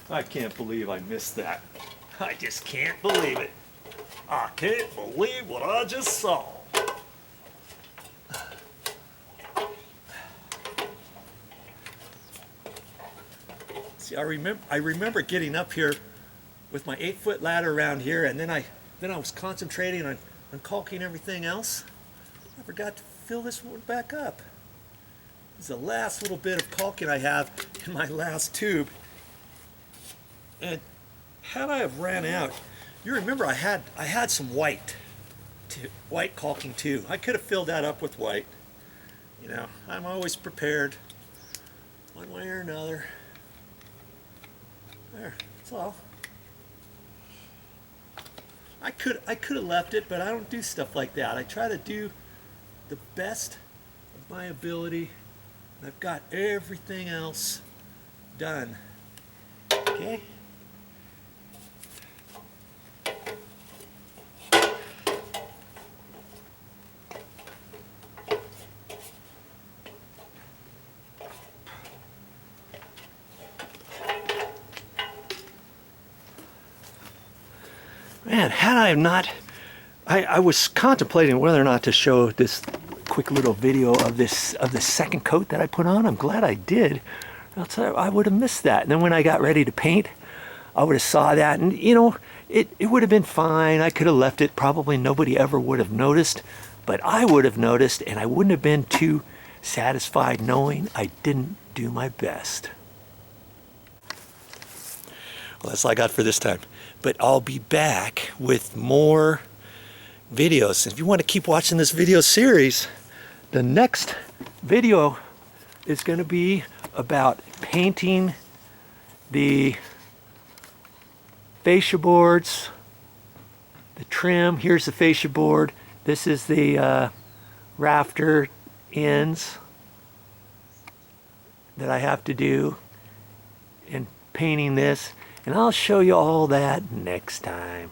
I can't believe I missed that. I just can't believe it. I can't believe what I just saw. See, I remember getting up here with my 8-foot ladder around here, and then I was concentrating on caulking everything else. I forgot to fill this one back up. This is the last little bit of caulking I have in my last tube. And had I have ran out, you remember I had some white caulking too. I could have filled that up with white. You know, I'm always prepared, one way or another. There, that's all. I could have left it, but I don't do stuff like that. I try to do the best of my ability. And I've got everything else done. Okay? Man, had I not, I was contemplating whether or not to show this quick little video of the second coat that I put on. I'm glad I did. Else I would have missed that. And then when I got ready to paint, I would have saw that, and you know, it would have been fine. I could have left it. Probably nobody ever would have noticed, but I would have noticed, and I wouldn't have been too satisfied knowing I didn't do my best. Well, that's all I got for this time. But I'll be back with more videos. If you want to keep watching this video series, the next video is going to be about painting the fascia boards, the trim. Here's the fascia board. This is the rafter ends that I have to do in painting this. And I'll show you all that next time.